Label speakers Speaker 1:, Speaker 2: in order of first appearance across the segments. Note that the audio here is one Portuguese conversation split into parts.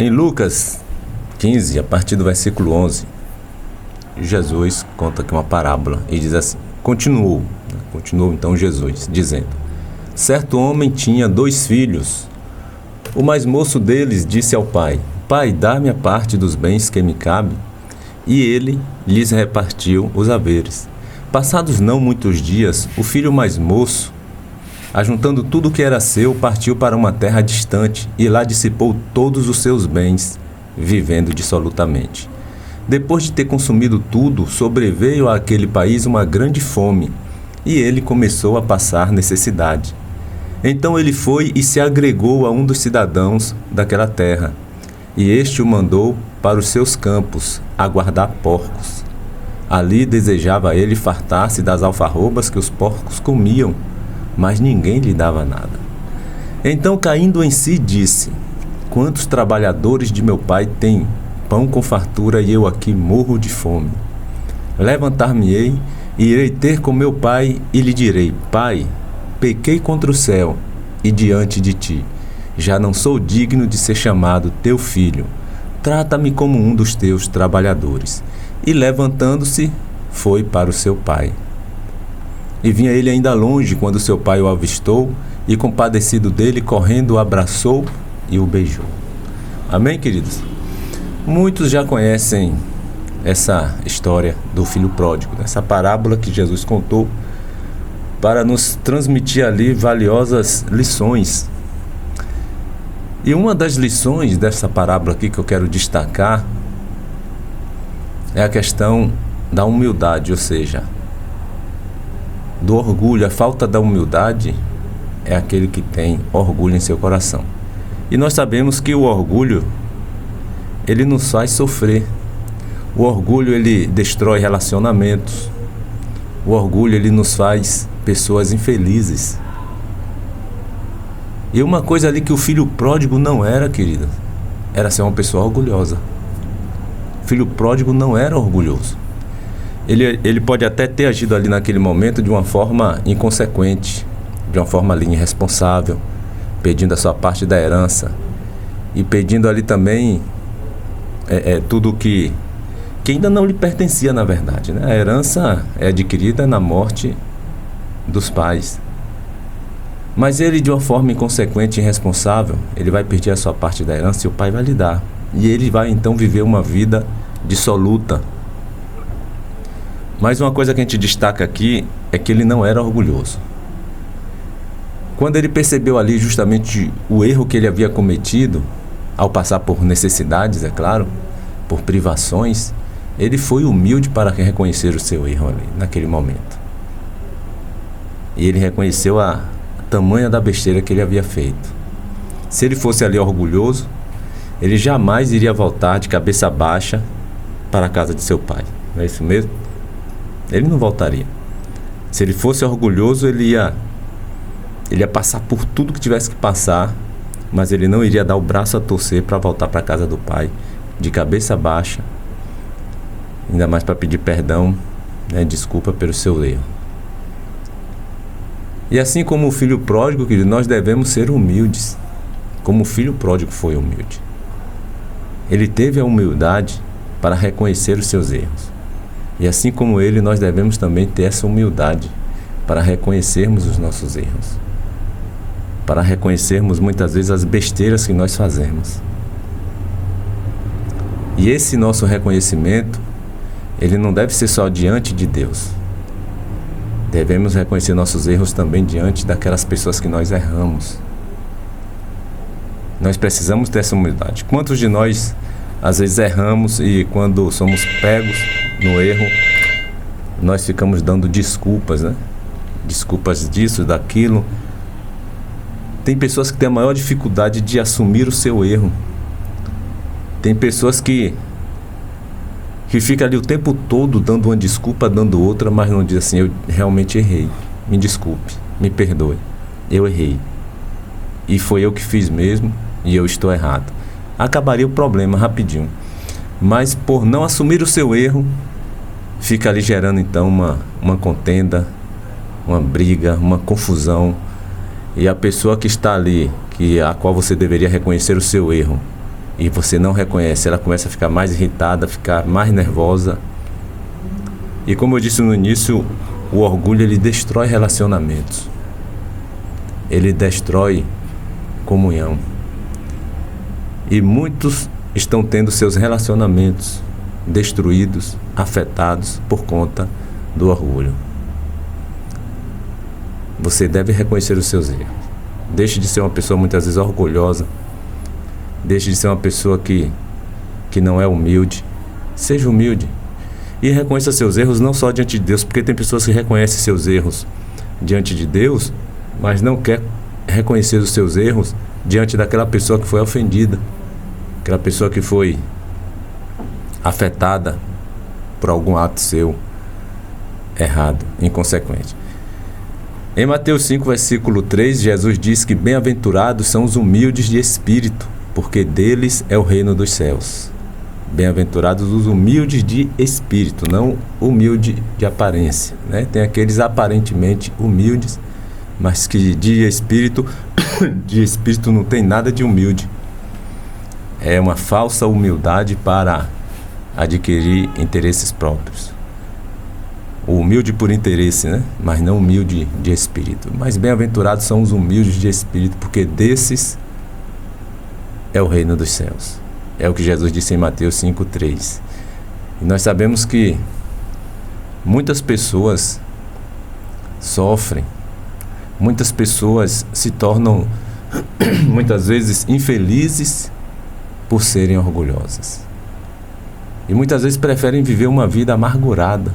Speaker 1: Em Lucas 15, a partir do versículo 11, Jesus conta aqui uma parábola e diz assim, continuou então Jesus, dizendo, certo homem tinha 2 filhos. O mais moço deles disse ao pai, pai, dá-me a parte dos bens que me cabe. E ele lhes repartiu os haveres. Passados não muitos dias, o filho mais moço, ajuntando tudo o que era seu, partiu para uma terra distante e lá dissipou todos os seus bens, vivendo dissolutamente. Depois de ter consumido tudo, sobreveio àquele país uma grande fome, e ele começou a passar necessidade. Então ele foi e se agregou a um dos cidadãos daquela terra, e este o mandou para os seus campos, a guardar porcos. Ali desejava ele fartar-se das alfarrobas que os porcos comiam, mas ninguém lhe dava nada. Então, caindo em si, disse, quantos trabalhadores de meu pai têm pão com fartura e eu aqui morro de fome? Levantar-me-ei e irei ter com meu pai e lhe direi, pai, pequei contra o céu e diante de ti. Já não sou digno de ser chamado teu filho. Trata-me como um dos teus trabalhadores. E levantando-se, foi para o seu pai. E vinha ele ainda longe quando seu pai o avistou e, compadecido dele, correndo, o abraçou e o beijou. Amém, queridos? Muitos já conhecem essa história do filho pródigo, essa parábola que Jesus contou para nos transmitir ali valiosas lições. E uma das lições dessa parábola aqui que eu quero destacar é a questão da humildade, ou seja, do orgulho. A falta da humildade é aquele que tem orgulho em seu coração. E nós sabemos que o orgulho, ele nos faz sofrer. O orgulho, ele destrói relacionamentos. O orgulho, ele nos faz pessoas infelizes. E uma coisa ali que o filho pródigo não era, querida, era ser uma pessoa orgulhosa. O filho pródigo não era orgulhoso. Ele pode até ter agido ali naquele momento de uma forma inconsequente, de uma forma ali irresponsável, pedindo a sua parte da herança e pedindo ali também tudo que ainda não lhe pertencia, na verdade, né? A herança é adquirida na morte dos pais. Mas ele, de uma forma inconsequente e irresponsável, ele vai pedir a sua parte da herança e o pai vai lhe dar. E ele vai então viver uma vida dissoluta. Mas uma coisa que a gente destaca aqui é que ele não era orgulhoso. Quando ele percebeu ali justamente o erro que ele havia cometido, ao passar por necessidades, é claro, por privações, ele foi humilde para reconhecer o seu erro ali, naquele momento. E ele reconheceu a tamanha da besteira que ele havia feito. Se ele fosse ali orgulhoso, ele jamais iria voltar de cabeça baixa para a casa de seu pai. Não é isso mesmo? Ele não voltaria. Se ele fosse orgulhoso, ele ia passar por tudo que tivesse que passar, mas ele não iria dar o braço a torcer para voltar para a casa do pai de cabeça baixa, ainda mais para pedir perdão, né, desculpa pelo seu erro. E assim como o filho pródigo, querido, nós devemos ser humildes, como o filho pródigo foi humilde. Ele teve a humildade para reconhecer os seus erros. E assim como ele, nós devemos também ter essa humildade para reconhecermos os nossos erros, para reconhecermos muitas vezes as besteiras que nós fazemos. E esse nosso reconhecimento, ele não deve ser só diante de Deus. Devemos reconhecer nossos erros também diante daquelas pessoas que nós erramos. Nós precisamos ter essa humildade. Quantos de nós, às vezes, erramos e quando somos pegos no erro, nós ficamos dando desculpas, né? Desculpas disso, daquilo. Tem pessoas que têm a maior dificuldade de assumir o seu erro. Tem pessoas que ficam ali o tempo todo dando uma desculpa, dando outra, mas não diz assim, eu realmente errei, me desculpe, me perdoe, eu errei. E foi eu que fiz mesmo e eu estou errado. Acabaria o problema rapidinho. Mas por não assumir o seu erro, fica ali gerando então uma contenda, uma briga, uma confusão. E a pessoa que está ali, a qual você deveria reconhecer o seu erro, e você não reconhece, ela começa a ficar mais irritada, a ficar mais nervosa. E como eu disse no início, o orgulho, ele destrói relacionamentos. Ele destrói comunhão. E muitos estão tendo seus relacionamentos destruídos, afetados por conta do orgulho. Você deve reconhecer os seus erros. Deixe de ser uma pessoa muitas vezes orgulhosa. Deixe de ser uma pessoa que não é humilde. Seja humilde. E reconheça seus erros não só diante de Deus, porque tem pessoas que reconhecem seus erros diante de Deus, mas não quer reconhecer os seus erros diante daquela pessoa que foi ofendida, aquela pessoa que foi afetada por algum ato seu errado, inconsequente. Em Mateus 5, versículo 3, Jesus diz que bem-aventurados são os humildes de espírito, porque deles é o reino dos céus. Bem-aventurados os humildes de espírito, não humilde de aparência, né? Tem aqueles aparentemente humildes, mas que de espírito não tem nada de humilde. É uma falsa humildade para adquirir interesses próprios. O humilde por interesse, né? Mas não humilde de espírito. Mas bem-aventurados são os humildes de espírito, porque desses é o reino dos céus. É o que Jesus disse em Mateus 5:3. E nós sabemos que muitas pessoas sofrem, muitas pessoas se tornam muitas vezes infelizes por serem orgulhosas. E muitas vezes preferem viver uma vida amargurada,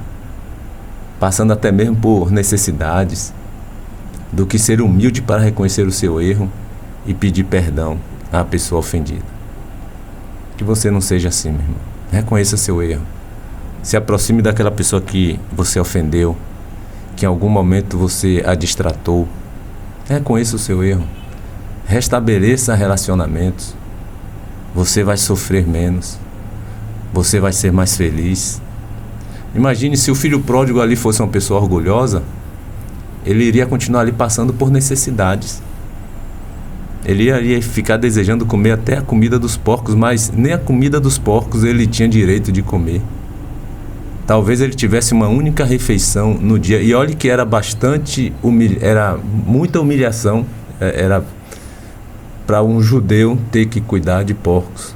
Speaker 1: passando até mesmo por necessidades, do que ser humilde para reconhecer o seu erro e pedir perdão à pessoa ofendida. Que você não seja assim, meu irmão. Reconheça seu erro. Se aproxime daquela pessoa que você ofendeu, que em algum momento você a distratou. Reconheça o seu erro. Restabeleça relacionamentos. Você vai sofrer menos. Você vai ser mais feliz. Imagine se o filho pródigo ali fosse uma pessoa orgulhosa, ele iria continuar ali passando por necessidades. Ele iria ficar desejando comer até a comida dos porcos, mas nem a comida dos porcos ele tinha direito de comer. Talvez ele tivesse uma única refeição no dia. E olhe que era era muita humilhação. Era para um judeu ter que cuidar de porcos,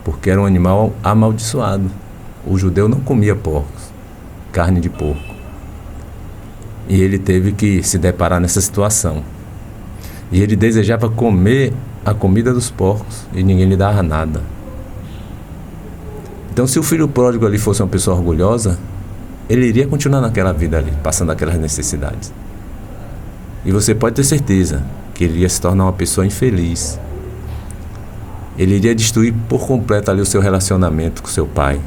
Speaker 1: porque era um animal amaldiçoado. O judeu não comia porcos, carne de porco. E ele teve que se deparar nessa situação. E ele desejava comer a comida dos porcos e ninguém lhe dava nada. Então, se o filho pródigo ali fosse uma pessoa orgulhosa, ele iria continuar naquela vida ali, passando aquelas necessidades. E você pode ter certeza que ele iria se tornar uma pessoa infeliz. Ele iria destruir por completo ali o seu relacionamento com seu pai.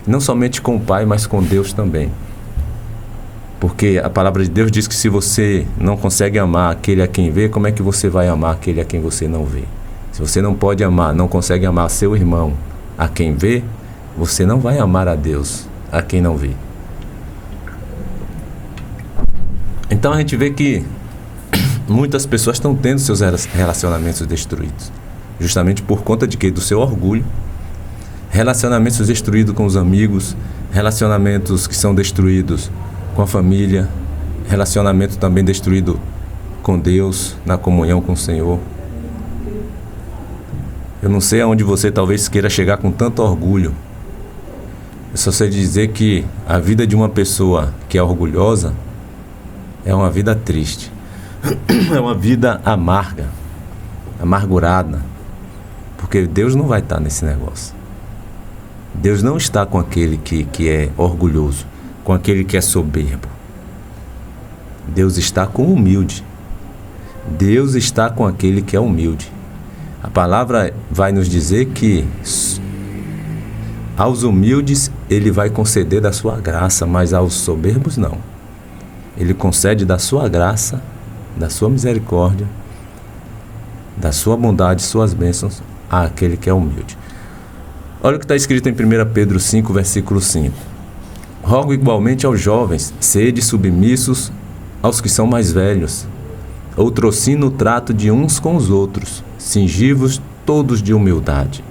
Speaker 1: Não somente com o pai, mas com Deus também. Porque a palavra de Deus diz que se você não consegue amar aquele a quem vê, como é que você vai amar aquele a quem você não vê? Se você não pode amar, não consegue amar seu irmão a quem vê, você não vai amar a Deus a quem não vê. Então a gente vê que muitas pessoas estão tendo seus relacionamentos destruídos, justamente por conta de quê? Do seu orgulho. Relacionamentos destruídos com os amigos, relacionamentos que são destruídos com a família, relacionamento também destruído com Deus, na comunhão com o Senhor. Eu não sei aonde você talvez queira chegar com tanto orgulho. Eu só sei dizer que a vida de uma pessoa que é orgulhosa é uma vida triste. É uma vida amarga, amargurada, porque Deus não vai estar nesse negócio. Deus não está com aquele que é orgulhoso, com aquele que é soberbo. Deus está com o humilde. Deus está com aquele que é humilde. A palavra vai nos dizer que aos humildes ele vai conceder da sua graça, mas aos soberbos não. Ele concede da sua graça, da sua misericórdia, da sua bondade, suas bênçãos àquele que é humilde. Olha o que está escrito em 1 Pedro 5, versículo 5. Rogo igualmente aos jovens, sede submissos aos que são mais velhos. Outrocina o trato de uns com os outros, cingivos todos de humildade,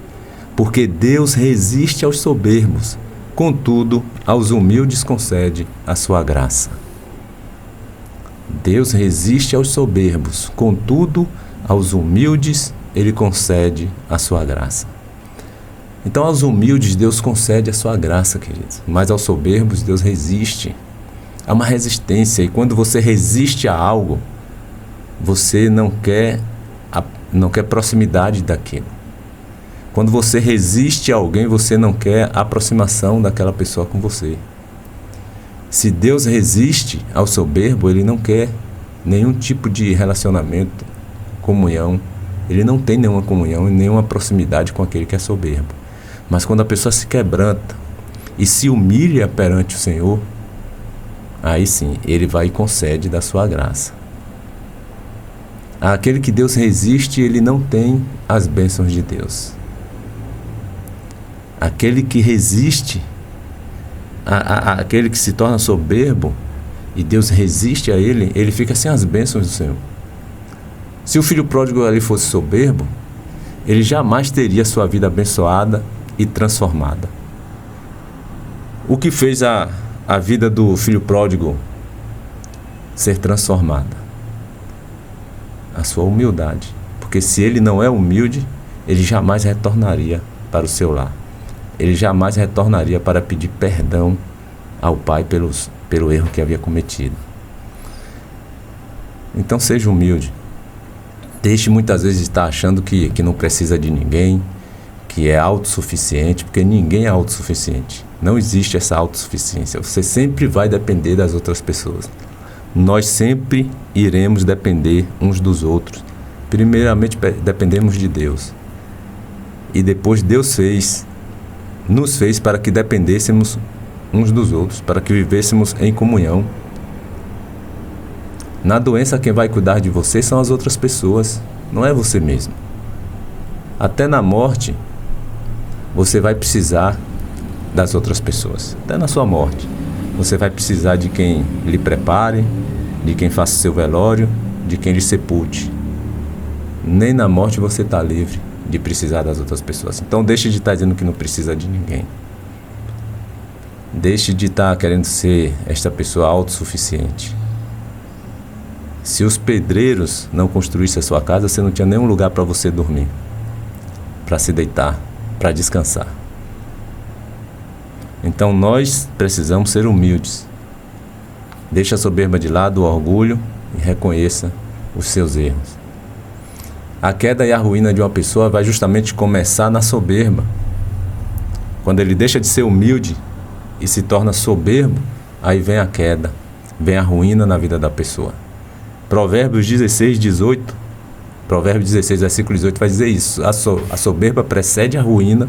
Speaker 1: porque Deus resiste aos soberbos, contudo, aos humildes concede a sua graça. Deus resiste aos soberbos, contudo, aos humildes Ele concede a sua graça. Então, aos humildes Deus concede a sua graça, queridos, mas aos soberbos Deus resiste. Há uma resistência, e quando você resiste a algo, você não quer proximidade daquilo. Quando você resiste a alguém, você não quer a aproximação daquela pessoa com você. Se Deus resiste ao soberbo, Ele não quer nenhum tipo de relacionamento, comunhão. Ele não tem nenhuma comunhão e nenhuma proximidade com aquele que é soberbo. Mas quando a pessoa se quebranta e se humilha perante o Senhor, aí sim, Ele vai e concede da sua graça. Aquele que Deus resiste, ele não tem as bênçãos de Deus. Aquele que resiste, aquele que se torna soberbo, e Deus resiste a ele, ele fica sem as bênçãos do Senhor. Se o filho pródigo ali fosse soberbo, ele jamais teria sua vida abençoada e transformada. O que fez a vida do filho pródigo ser transformada? A sua humildade. Porque se ele não é humilde, ele jamais retornaria para o seu lar. Ele jamais retornaria para pedir perdão ao pai pelo erro que havia cometido. Então seja humilde. Deixe muitas vezes de estar achando que não precisa de ninguém, que é autossuficiente, porque ninguém é autossuficiente. Não existe essa autossuficiência. Você sempre vai depender das outras pessoas. Nós sempre iremos depender uns dos outros. Primeiramente dependemos de Deus. E depois Deus nos fez para que dependêssemos uns dos outros, para que vivêssemos em comunhão. Na doença, quem vai cuidar de você são as outras pessoas, não é você mesmo. Até na morte, você vai precisar das outras pessoas. Até na sua morte, você vai precisar de quem lhe prepare, de quem faça seu velório, de quem lhe sepulte. Nem na morte você está livre de precisar das outras pessoas. Então deixe de estar dizendo que não precisa de ninguém. Deixe de estar querendo ser esta pessoa autossuficiente. Se os pedreiros não construíssem a sua casa, você não tinha nenhum lugar para você dormir, para se deitar, para descansar. Então nós precisamos ser humildes. Deixe a soberba de lado, o orgulho, e reconheça os seus erros. A queda e a ruína de uma pessoa vai justamente começar na soberba. Quando ele deixa de ser humilde e se torna soberbo, aí vem a queda, vem a ruína na vida da pessoa. Provérbios 16, 18, Provérbios 16, versículo 18 vai dizer isso. A soberba precede a ruína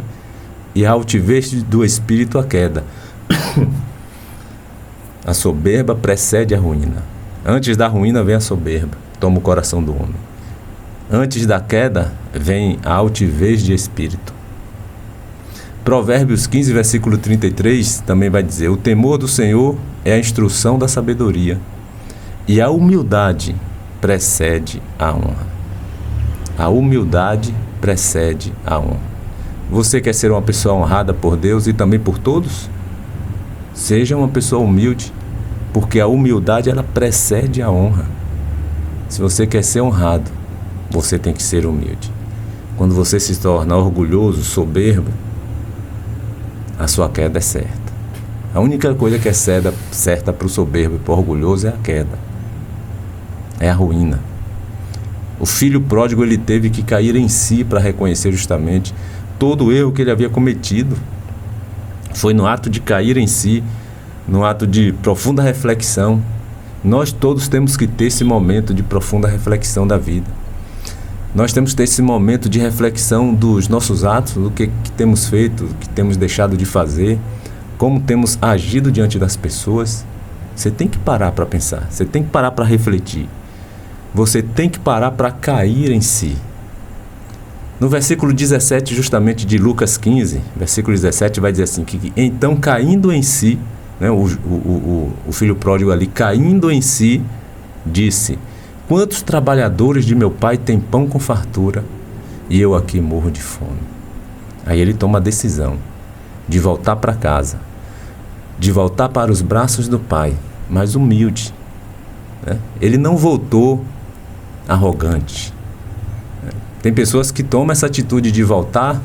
Speaker 1: e a altivez do espírito a queda. A soberba precede a ruína. Antes da ruína vem a soberba, toma o coração do homem. Antes da queda vem a altivez de espírito. Provérbios 15, versículo 33 também vai dizer: o temor do Senhor é a instrução da sabedoria, e a humildade precede a honra. A humildade precede a honra. Você quer ser uma pessoa honrada por Deus e também por todos? Seja uma pessoa humilde, porque a humildade ela precede a honra. Se você quer ser honrado, você tem que ser humilde. Quando você se torna orgulhoso, soberbo, a sua queda é certa. A única coisa que é certa para o soberbo e para o orgulhoso é a queda. É a ruína. O filho pródigo ele teve que cair em si para reconhecer justamente todo o erro que ele havia cometido. Foi no ato de cair em si, no ato de profunda reflexão. Nós todos temos que ter esse momento de profunda reflexão da vida. Nós temos que ter esse momento de reflexão dos nossos atos, do que temos feito, do que temos deixado de fazer, como temos agido diante das pessoas. Você tem que parar para pensar, você tem que parar para refletir. Você tem que parar para cair em si. No versículo 17, justamente de Lucas 15, versículo 17, vai dizer assim, que então caindo em si, né, o filho pródigo ali, caindo em si, disse: quantos trabalhadores de meu pai têm pão com fartura, e eu aqui morro de fome. Aí ele toma a decisão de voltar para casa, de voltar para os braços do pai, mas humilde, né? Ele não voltou arrogante. Tem pessoas que tomam essa atitude de voltar,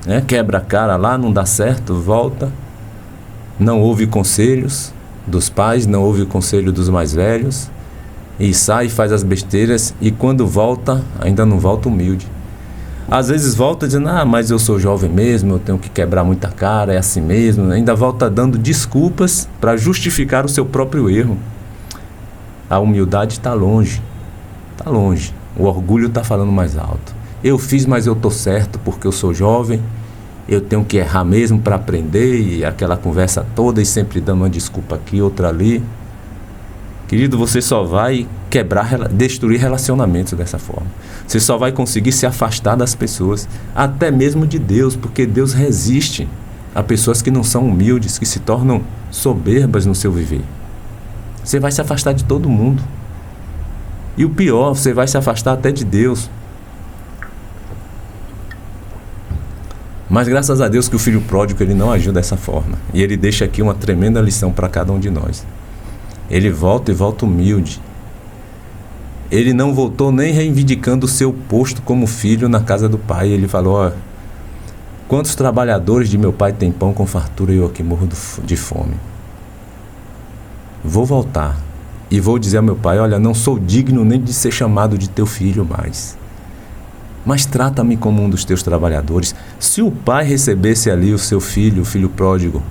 Speaker 1: né? Quebra a cara lá, não dá certo, volta, não ouve conselhos dos pais, não ouve o conselho dos mais velhos, e sai e faz as besteiras, e quando volta, ainda não volta humilde. Às vezes volta dizendo, mas eu sou jovem mesmo, eu tenho que quebrar muita cara, é assim mesmo. Ainda volta dando desculpas para justificar o seu próprio erro. A humildade está longe, está longe. O orgulho está falando mais alto. Eu fiz, mas eu estou certo porque eu sou jovem, eu tenho que errar mesmo para aprender, e aquela conversa toda e sempre dando uma desculpa aqui, outra ali. Querido, você só vai destruir relacionamentos dessa forma. Você só vai conseguir se afastar das pessoas, até mesmo de Deus, porque Deus resiste a pessoas que não são humildes, que se tornam soberbas no seu viver. Você vai se afastar de todo mundo. E o pior, você vai se afastar até de Deus. Mas graças a Deus que o filho pródigo ele não agiu dessa forma. E ele deixa aqui uma tremenda lição para cada um de nós. Ele volta e volta humilde. Ele não voltou nem reivindicando o seu posto como filho na casa do pai. Ele falou, quantos trabalhadores de meu pai têm pão com fartura e eu aqui morro de fome. Vou voltar e vou dizer ao meu pai, olha, não sou digno nem de ser chamado de teu filho mais. Mas trata-me como um dos teus trabalhadores. Se o pai recebesse ali o seu filho, o filho pródigo,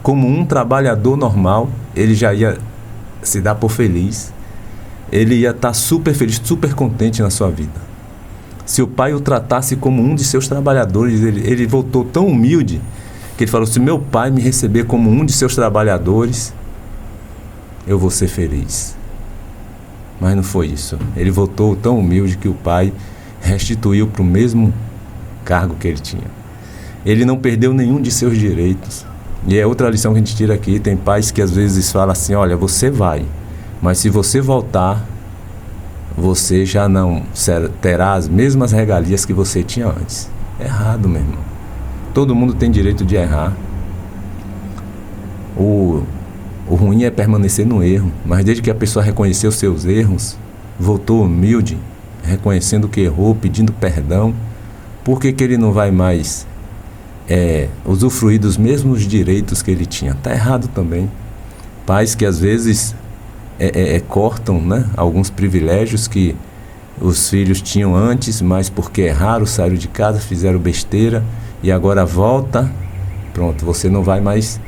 Speaker 1: como um trabalhador normal, ele já ia se dar por feliz, ele ia estar super feliz, super contente na sua vida. Se o pai o tratasse como um de seus trabalhadores, ele voltou tão humilde, que ele falou, se meu pai me receber como um de seus trabalhadores, eu vou ser feliz. Mas não foi isso. Ele voltou tão humilde que o pai restituiu para o mesmo cargo que ele tinha. Ele não perdeu nenhum de seus direitos. E é outra lição que a gente tira aqui. Tem pais que às vezes falam assim, olha, você vai, mas se você voltar, você já não terá as mesmas regalias que você tinha antes. É errado, meu irmão. Todo mundo tem direito de errar. O ruim é permanecer no erro, mas desde que a pessoa reconheceu os seus erros, voltou humilde, reconhecendo que errou, pedindo perdão, por que ele não vai mais usufruir dos mesmos direitos que ele tinha? Está errado também. Pais que às vezes cortam, né, alguns privilégios que os filhos tinham antes, mas porque erraram, saíram de casa, fizeram besteira e agora volta, pronto, você não vai mais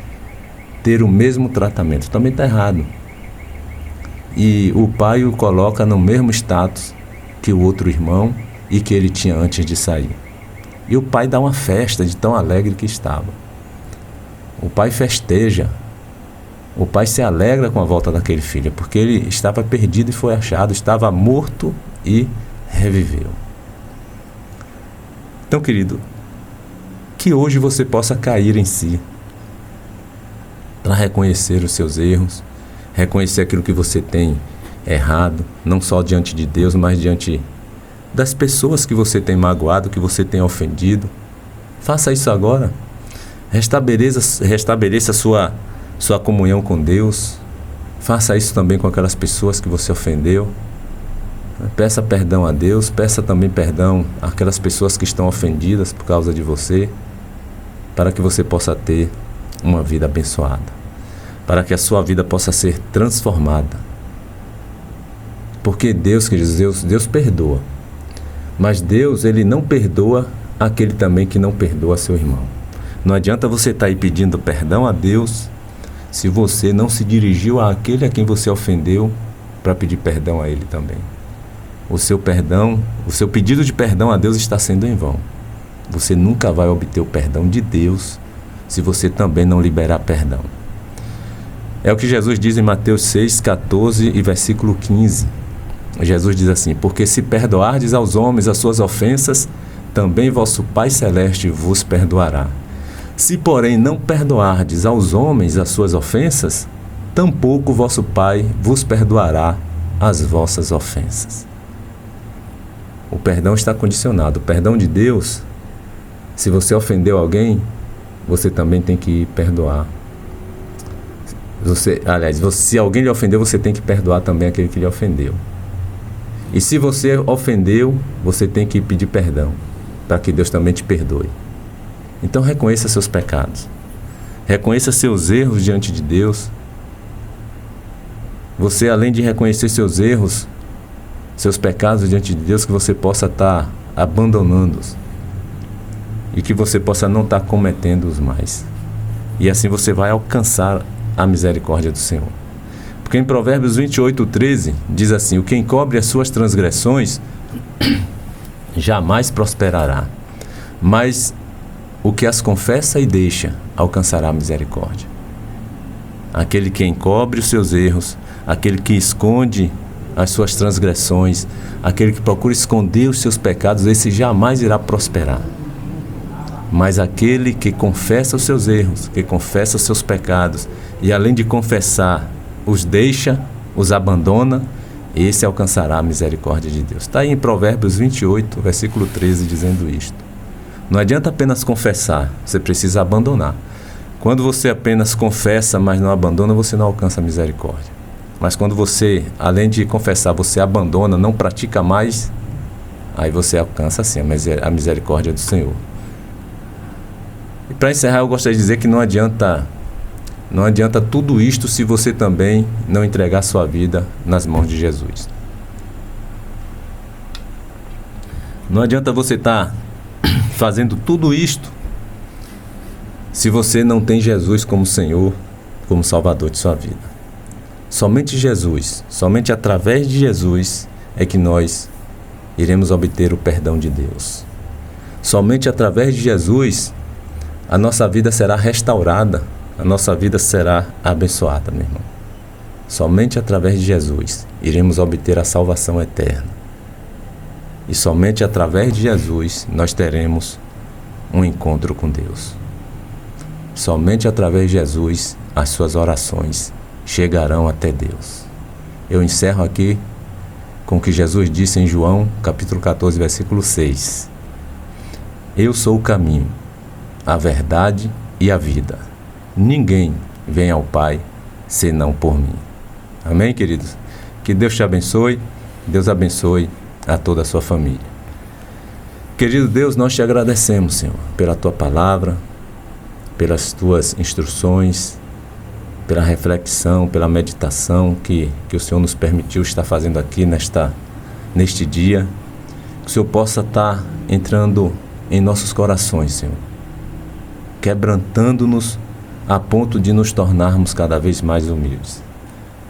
Speaker 1: ter o mesmo tratamento. Também está errado. E o pai o coloca no mesmo status que o outro irmão e que ele tinha antes de sair. E o pai dá uma festa de tão alegre que estava. O pai festeja. O pai se alegra com a volta daquele filho, porque ele estava perdido e foi achado, estava morto e reviveu. Então, querido, que hoje você possa cair em si, para reconhecer os seus erros, reconhecer aquilo que você tem errado, não só diante de Deus, mas diante das pessoas que você tem magoado, que você tem ofendido. Faça isso agora. Restabeleça a sua comunhão com Deus. Faça isso também com aquelas pessoas que você ofendeu. Peça perdão a Deus, peça também perdão àquelas pessoas que estão ofendidas por causa de você, para que você possa ter uma vida abençoada, para que a sua vida possa ser transformada. Porque Deus, queridos, Deus perdoa. Mas Deus, Ele não perdoa aquele também que não perdoa seu irmão. Não adianta você estar aí pedindo perdão a Deus se você não se dirigiu àquele a quem você ofendeu para pedir perdão a Ele também. O seu pedido de perdão a Deus está sendo em vão. Você nunca vai obter o perdão de Deus se você também não liberar perdão. É o que Jesus diz em Mateus 6, 14 e versículo 15. Jesus diz assim, porque se perdoardes aos homens as suas ofensas, também vosso Pai Celeste vos perdoará. Se, porém, não perdoardes aos homens as suas ofensas, tampouco vosso Pai vos perdoará as vossas ofensas. O perdão está condicionado. O perdão de Deus Se você ofendeu alguém, você também tem que perdoar. Se alguém lhe ofendeu, você tem que perdoar também aquele que lhe ofendeu. E se você ofendeu, você tem que pedir perdão, para que Deus também te perdoe. Então reconheça seus pecados. Reconheça seus erros diante de Deus. Você, além de reconhecer seus erros, seus pecados diante de Deus, que você possa estar abandonando-os. E que você possa não estar cometendo-os mais. E assim você vai alcançar a misericórdia do Senhor. Porque em Provérbios 28:13 diz assim: o que encobre as suas transgressões jamais prosperará, mas o que as confessa e deixa alcançará a misericórdia. Aquele que encobre os seus erros, aquele que esconde as suas transgressões, aquele que procura esconder os seus pecados, esse jamais irá prosperar. Mas aquele que confessa os seus erros, que confessa os seus pecados, e além de confessar, os deixa, os abandona, esse alcançará a misericórdia de Deus. Está aí em Provérbios 28, versículo 13, dizendo isto. Não adianta apenas confessar, você precisa abandonar. Quando você apenas confessa, mas não abandona, você não alcança a misericórdia. Mas quando você, além de confessar, você abandona, não pratica mais, aí você alcança sim a misericórdia do Senhor. E para encerrar, eu gostaria de dizer que não adianta tudo isto se você também não entregar sua vida nas mãos de Jesus. Não adianta você estar fazendo tudo isto se você não tem Jesus como Senhor, como Salvador de sua vida. Somente Jesus, somente através de Jesus é que nós iremos obter o perdão de Deus. Somente através de Jesus a nossa vida será restaurada, a nossa vida será abençoada, meu irmão. Somente através de Jesus iremos obter a salvação eterna. E somente através de Jesus nós teremos um encontro com Deus. Somente através de Jesus as suas orações chegarão até Deus. Eu encerro aqui com o que Jesus disse em João, capítulo 14, versículo 6. Eu sou o caminho, a verdade e a vida. Ninguém vem ao Pai senão por mim. Amém, queridos? Que Deus te abençoe, Deus abençoe a toda a sua família. Querido Deus, nós te agradecemos, Senhor, pela tua palavra, pelas tuas instruções, pela reflexão, pela meditação que o Senhor nos permitiu estar fazendo aqui neste dia. Que o Senhor possa estar entrando em nossos corações, Senhor, quebrantando-nos a ponto de nos tornarmos cada vez mais humildes,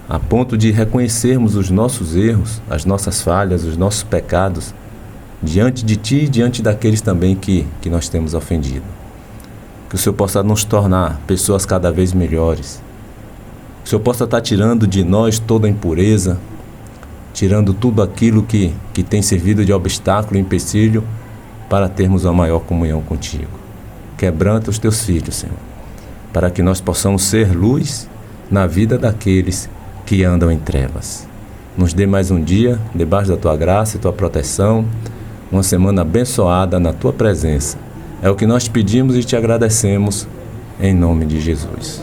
Speaker 1: a ponto de reconhecermos os nossos erros, as nossas falhas, os nossos pecados diante de Ti e diante daqueles também que nós temos ofendido. Que o Senhor possa nos tornar pessoas cada vez melhores. Que o Senhor possa estar tirando de nós toda a impureza, tirando tudo aquilo que tem servido de obstáculo e empecilho para termos uma maior comunhão contigo. Quebranta os teus filhos, Senhor, para que nós possamos ser luz na vida daqueles que andam em trevas. Nos dê mais um dia, debaixo da tua graça e tua proteção, uma semana abençoada na tua presença. É o que nós te pedimos e te agradecemos, em nome de Jesus.